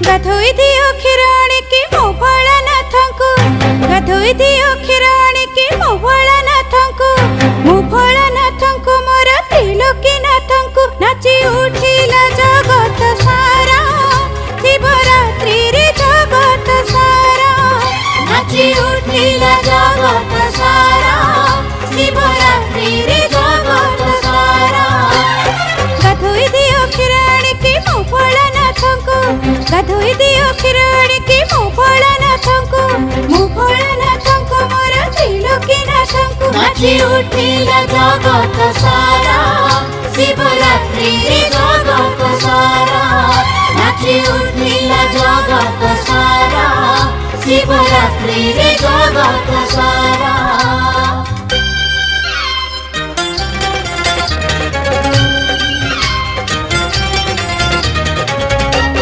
गाधोई दियो क्षीराणी की मो भोलानाथंकु गाधोई दियो क्षीराणी की मो भोलानाथंकु मो भोलानाथंकु मोर त्रिलोकीनाथंकु नाची उठिला जगत सारा शिवरात्रि रे जगत सारा नाची उठिला जगत सारा शिवरात्रि रे जगत सारा गाधोई दियो क्षीराणी की मो भोलानाथंकु गाधोई दियो क्षीराणी की मो भोलानाथंकु मोर त्रिलोकीनाथंकु नाची उठिला जगत सारा शिवरात्रि रे जगत सारा नाची उठिला जगत सारा शिवरात्रि रे जगत